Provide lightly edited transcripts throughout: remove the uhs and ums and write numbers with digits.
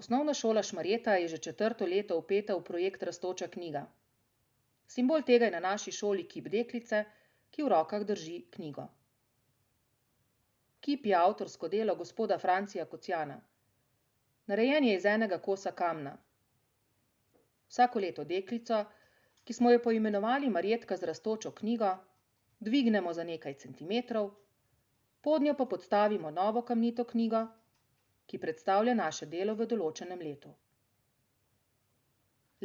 Osnovna šola Šmarjeta je že 4. leto vpeta v projekt Rastoča knjiga. Simbol tega je na naši šoli kip deklice, ki v rokah drži knjigo. Kip je avtorsko delo gospoda Francija Kocjana. Narejen je iz enega kosa kamna. Vsako leto deklico, ki smo jo poimenovali Marjetka z rastočo knjigo, dvignemo za nekaj centimetrov, podnjo pa podstavimo novo kamnito knjigo, ki predstavlja naše delo v določenem letu.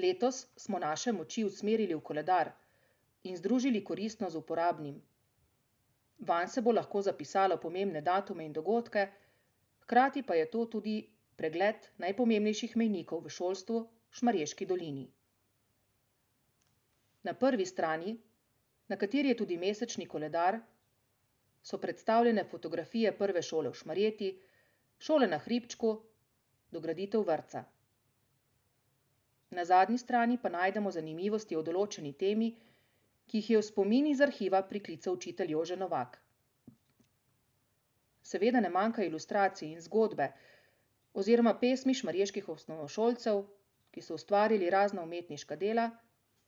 Letos smo naše moči usmerili v koledar in združili koristno z uporabnim. Vanj se bo lahko zapisalo pomembne datume in dogodke, hkrati pa je to tudi pregled najpomembnejših mejnikov v šolstvu v Šmarješki dolini. Na prvi strani, na kateri je tudi mesečni koledar, so predstavljene fotografije prve šole v Šmarjeti, šole na hribčku, dograditev vrtca. Na zadnji strani pa najdemo zanimivosti o določeni temi, ki jih je v spomin iz arhiva priklical učitelj Jože Novak. Seveda ne manjka ilustracij in zgodbe oziroma pesmi šmarjeških osnovnošolcev, ki so ustvarili razna umetniška dela,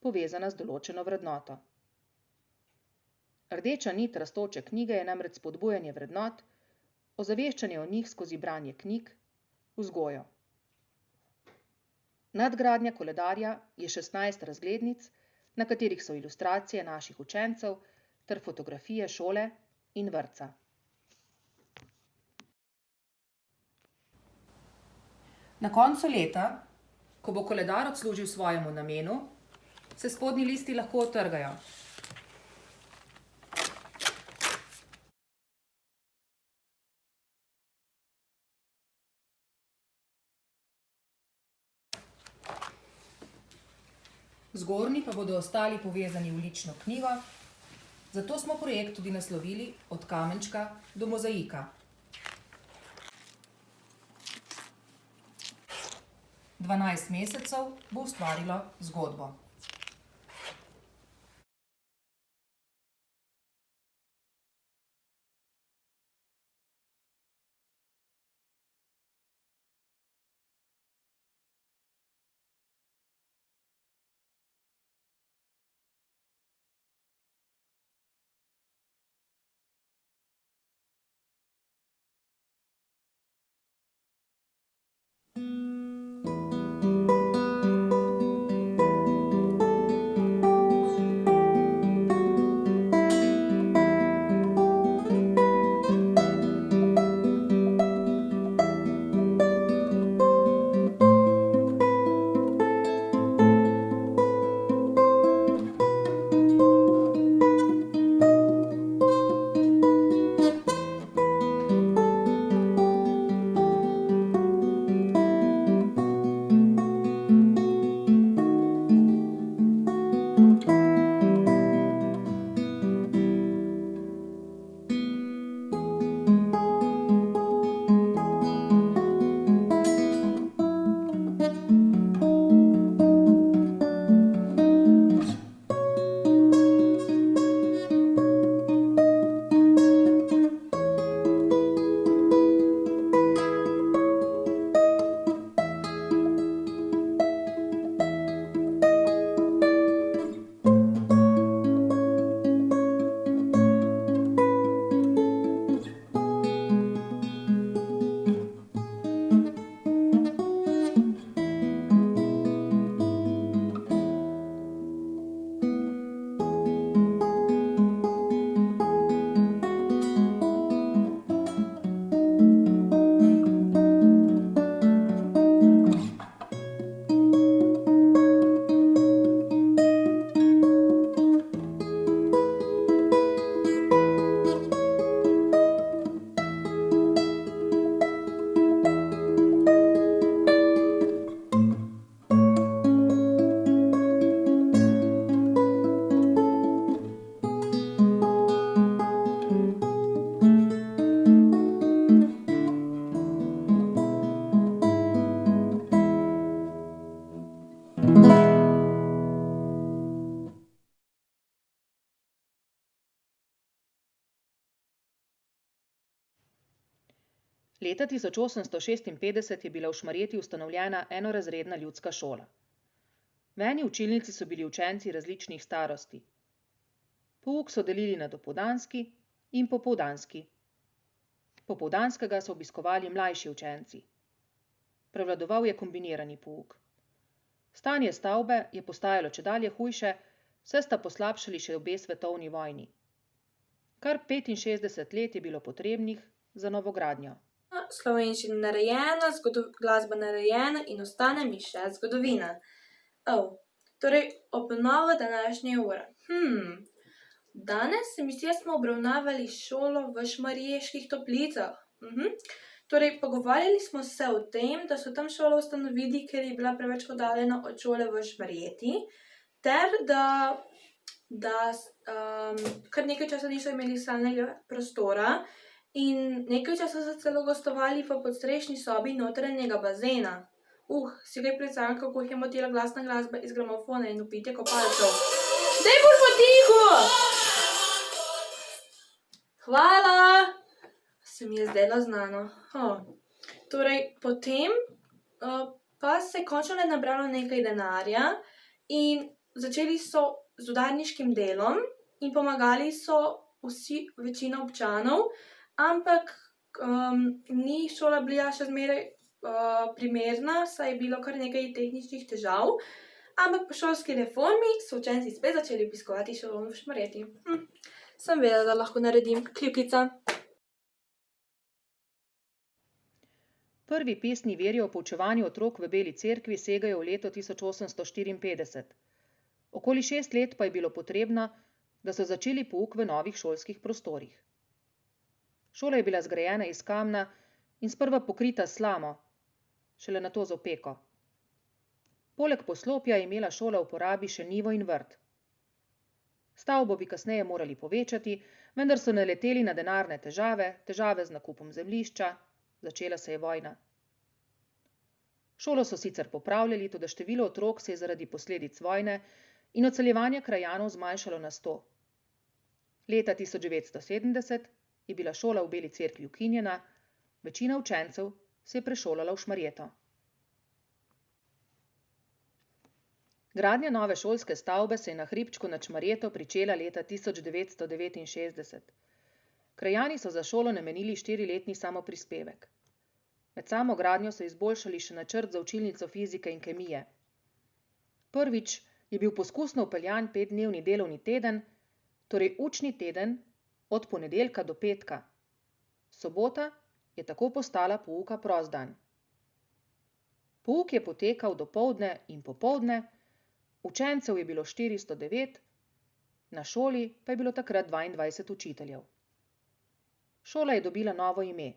povezana z določeno vrednoto. Rdeča nit rastoče knjige je namreč spodbujanje vrednot, ozaveščanje o njih skozi branje knjig, vzgojo. Nadgradnja koledarja je 16 razglednic, na katerih so ilustracije naših učencev ter fotografije šole in vrtca. Na koncu leta, ko bo koledar odslužil svojemu namenu, se spodnji listi lahko odtrgajo. Zgornji pa bodo ostali povezani v lično knjigo, zato smo projekt tudi naslovili Od kamenčka do mozaika. 12 mesecev bo ustvarilo zgodbo. Leta 1856 je bila v Šmarjeti ustanovljena enorazredna ljudska šola. V eni učilnici so bili učenci različnih starosti. Pouk so delili na dopoldanski in popoldanski. Popoldanskega so obiskovali mlajši učenci. Prevladoval je kombinirani pouk. Stanje stavbe je postajalo čedalje hujše, saj sta poslabšali še obe svetovni vojni. Kar 65 let je bilo potrebnih za novogradnjo. Slovenščina narejena, glasba narejena in ostane mi še zgodovina. Torej obnova današnje ure. Danes se mi zdi, da smo obravnavali šolo v Šmarjeških Toplicah. Torej pogovarjali smo se o tem, da so tam šolo ustanovili, ker je bila preveč oddaljena od šole v Šmarjeti, ter da kar nekaj časa niso imeli stalnega prostora in nekaj časa so celo gostovali v podstrešni sobi notranjega bazena. Si kaj predstavljam, kako jih je motila glasna glasba iz gramofona in vpitje kopalcev. Daj bolj potiho! Hvala! Se mi je zdelo znano. Torej, potem pa se je končno nabralo nekaj denarja in začeli so z udarniškim delom in pomagali so večina občanov, ampak ni šola bila še zmeraj primerna, saj je bilo kar nekaj tehničnih težav, ampak po šolski reformi so učenci spet začeli obiskovati šolo v Šmarjeti. Sem vedela, da lahko naredim kljukica. Prvi pisni viri o poučevanju otrok v Beli cerkvi segajo v leto 1854. Okoli 6 let pa je bilo potrebno, da so začeli pouk v novih šolskih prostorih. Šola je bila zgrajena iz kamna in sprva pokrita s slamo, šele nato z opeko. Poleg poslopja je imela šola v uporabi še njivo in vrt. Stavbo bi kasneje morali povečati, vendar so naleteli na denarne težave z nakupom zemljišča, začela se je vojna. Šolo so sicer popravljali, toda število otrok se je zaradi posledic vojne in odseljevanja krajanov zmanjšalo na 100. Leta 1970 je bila šola v Beli cerkvi ukinjena, večina učencev se je prešolala v Šmarjeto. Gradnja nove šolske stavbe se je na hribčku nad Šmarjeto pričela leta 1969. Krajani so za šolo namenili 4-letni samoprispevek. Med samo gradnjo so izboljšali še načrt za učilnico fizike in kemije. Prvič je bil poskusno vpeljan 5-dnevni delovni teden, torej učni teden od ponedeljka do petka. Sobota je tako postala pouka prost dan. Pouk je potekal dopoldne in popoldne, učencev je bilo 409, na šoli pa je bilo takrat 22 učiteljev. Šola je dobila novo ime.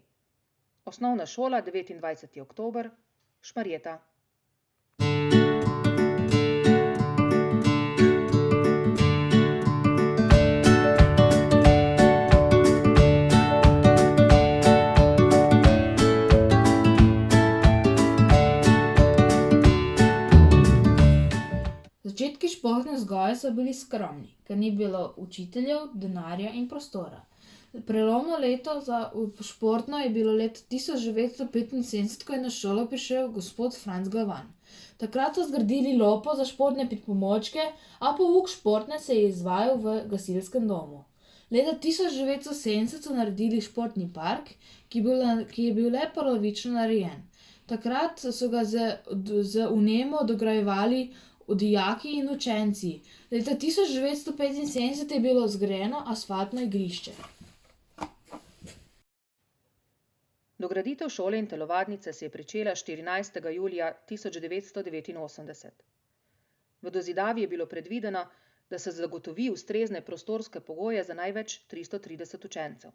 Osnovna šola 29. oktober, Šmarjeta. Začetki športne vzgoje so bili skromni, ker ni bilo učiteljev, denarja in prostora. Prelomno leto za športno je bilo leto 1975, ko je na šolo prišel gospod Franc Galvan. Takrat so zgradili lopo za športne pripomočke, a pouk športne se je izvajal v gasilskem domu. Leta 1970 so naredili športni park, ki je bil le polovično narejen. Takrat so ga z vnemo dograjevali dijaki in učenci. Leta 1975 je bilo zgrajeno asfaltno igrišče. Dograditev šole in telovadnice se je pričela 14. julija 1989. V dozidavi je bilo predvideno, da se zagotovi ustrezne prostorske pogoje za največ 330 učencev.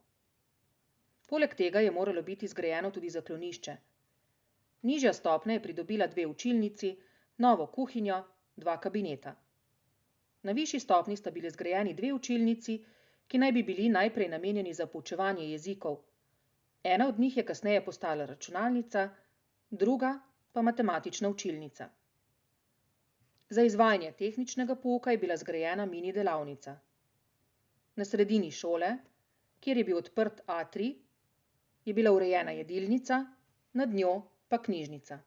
Poleg tega je moralo biti zgrajeno tudi zaklonišče. Nižja stopnja je pridobila 2 učilnici, novo kuhinjo, 2 kabineta. Na višji stopnji sta bili zgrajeni 2 učilnici, ki naj bi bili najprej namenjeni za poučevanje jezikov. Ena od njih je kasneje postala računalnica, druga pa matematična učilnica. Za izvajanje tehničnega pouka je bila zgrajena mini delavnica. Na sredini šole, kjer je bil odprt atrij, je bila urejena jedilnica, nad njo pa knjižnica.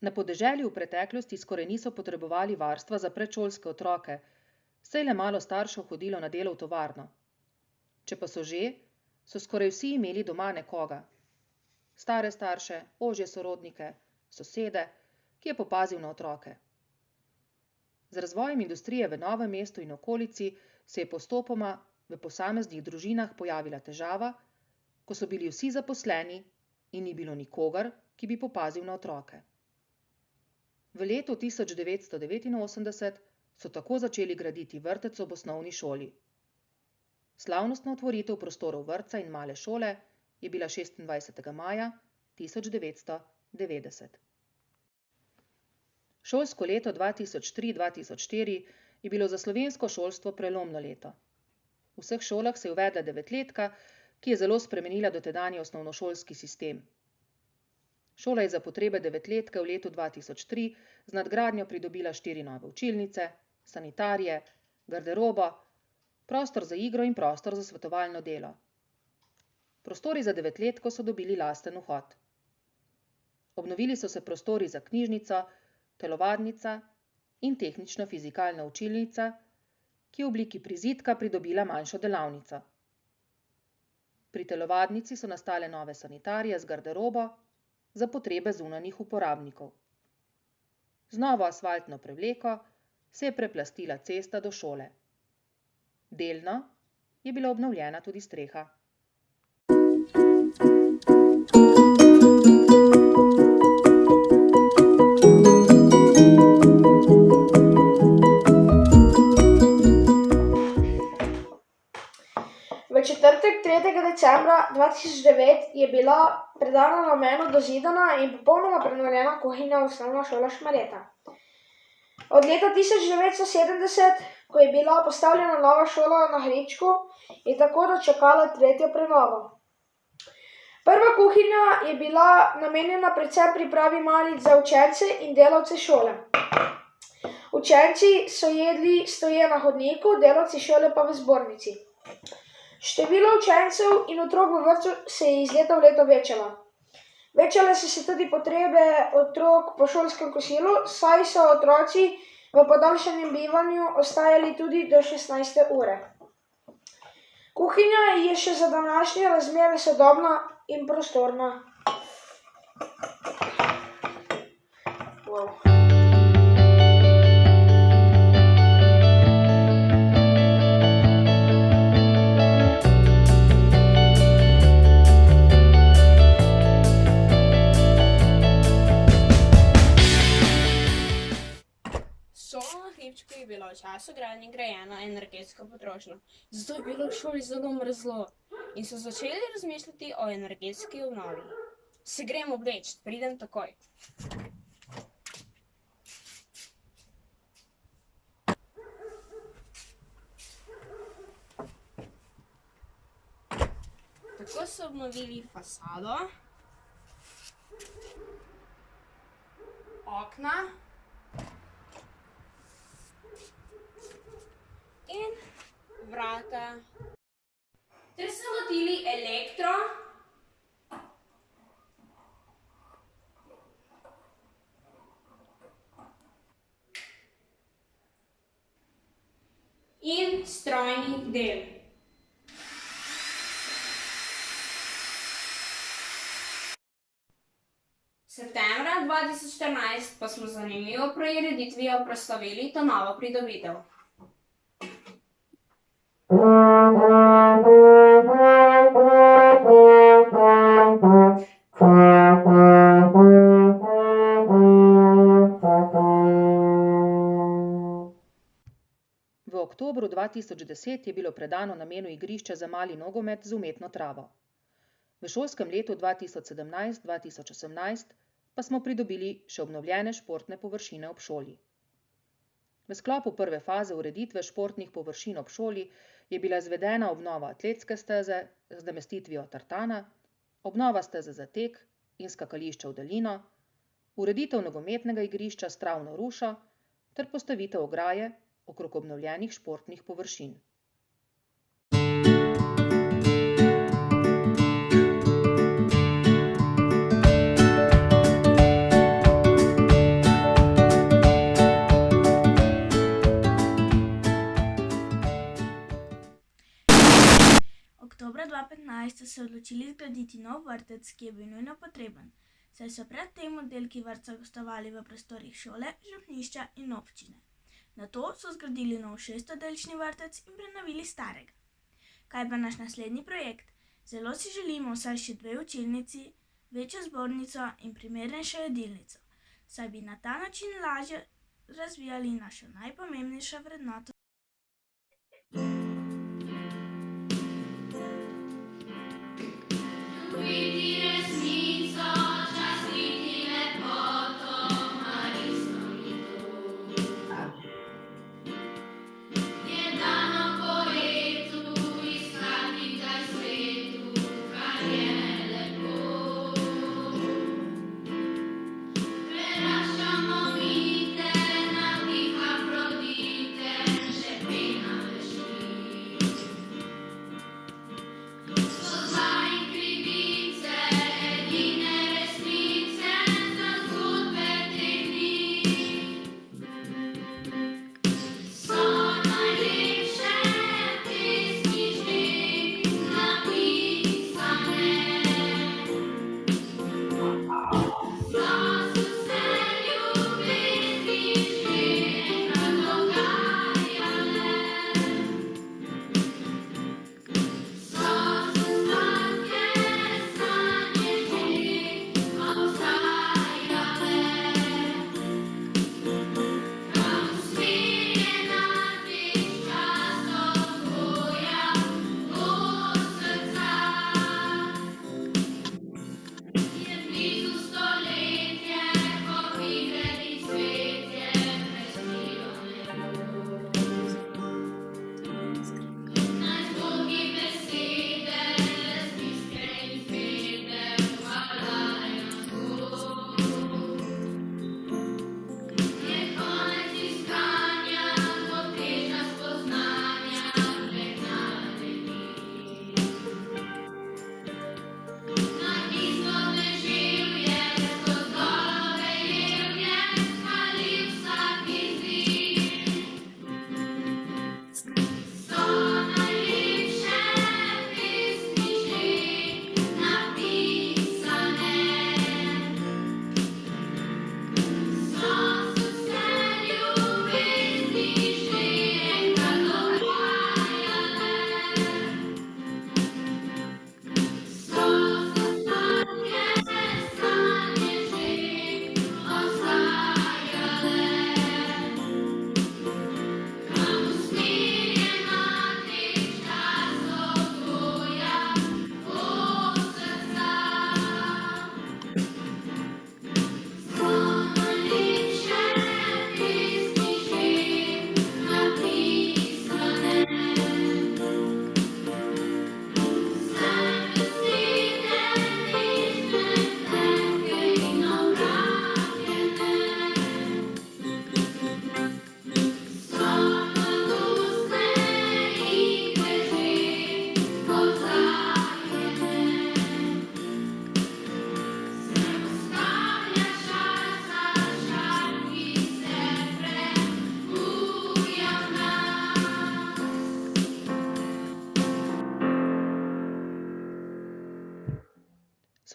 Na podeželju v preteklosti skoraj niso potrebovali varstva za predšolske otroke, saj le malo staršev hodilo na delo v tovarno. Če pa so že, so skoraj vsi imeli doma nekoga. Stare starše, ožje sorodnike, sosede, ki je popazil na otroke. Z razvojem industrije v Novem mestu in okolici se je postopoma v posameznih družinah pojavila težava, ko so bili vsi zaposleni in ni bilo nikogar, ki bi popazil na otroke. V letu 1989 so tako začeli graditi vrtec ob osnovni šoli. Slavnostna otvoritev prostorov vrtca in male šole je bila 26. maja 1990. Šolsko leto 2003-2004 je bilo za slovensko šolstvo prelomno leto. V vseh šolah se je uvedla devetletka, ki je zelo spremenila dotedanji osnovnošolski sistem. Šola je za potrebe devetletke v letu 2003 z nadgradnjo pridobila 4 nove učilnice, sanitarije, garderobo, prostor za igro in prostor za svetovalno delo. Prostori za devetletko so dobili lasten vhod. Obnovili so se prostori za knjižnico, telovadnica in tehnično-fizikalna učilnica, ki je v obliki prizidka pridobila manjšo delavnico. Pri telovadnici so nastale nove sanitarije z garderobo za potrebe zunanjih uporabnikov. Z novo asfaltno prevleko se je preplastila cesta do šole. Delno je bila obnovljena tudi streha. V četrtek 3. decembra 2009 je bila predana namenu dozidana in popolnoma prenovljena kuhinja Osnovna šola Šmarjeta. Od leta 1970, ko je bila postavljena nova šola na hribčku, je tako dočakala tretjo prenovo. Prva kuhinja je bila namenjena predvsem pripravi malic za učence in delavce šole. Učenci so jedli stoje na hodniku, delavci šole pa v zbornici. Število učencev in otrok v vrtcu se je iz leta v leto večalo. Večale so se tudi potrebe otrok po šolskem kosilu, saj so otroci v podaljšanem bivanju ostajali tudi do 16. ure. Kuhinja je še za današnje razmere sodobna in prostorna. Wow. Je bila v času gradnje grajena energetska potrošnja, zato je bilo v šoli zelo mrzlo in so začeli razmišljati o energetski obnovi. Se grem obleč, pridem takoj. Tako so obnovili fasado, okna in vrata. Ter se lotili elektro in strojnih del. Septembra 2014 pa smo z zanimivo prireditvijo proslavili to novo pridobitev. V oktobru 2010 je bilo predano namenu igrišče za mali nogomet z umetno travo. V šolskem letu 2017-2018 pa smo pridobili še obnovljene športne površine ob šoli. V sklopu prve faze ureditve športnih površin ob šoli je bila izvedena obnova atletske steze z namestitvijo tartana, obnova steze za tek in skakališča v daljino, ureditev nogometnega igrišča s travno rušo ter postavitev ograje okrog obnovljenih športnih površin. Oktobra 2015 so se odločili zgraditi nov vrtec, ki je bil nujno potreben, saj so predtem oddelki vrtca gostovali v prostorih šole, župnišča in občine. Nato so zgradili nov 6-oddelčni vrtec in prenovili starega. Kaj pa naš naslednji projekt? Zelo si želimo vsaj še 2 učilnici, večjo zbornico in primernejšo jedilnico, saj bi na ta način lažje razvijali našo najpomembnejšo vrednoto.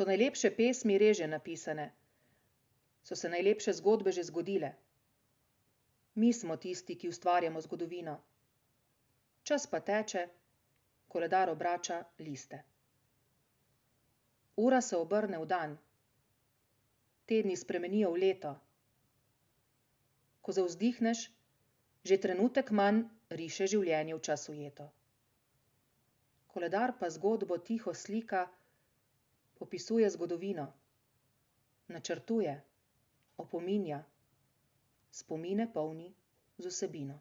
So najlepše pesmi res že napisane? So se najlepše zgodbe že zgodile? Mi smo tisti, ki ustvarjamo zgodovino. Čas pa teče, koledar obrača liste. Ura se obrne v dan. Tedni spremenijo v leto. Ko zavzdihneš, že trenutek manj riše življenje v čas ujeto. Koledar pa zgodbo tiho slika, popisuje zgodovino, načrtuje, opominja, spomine polni z vsebino.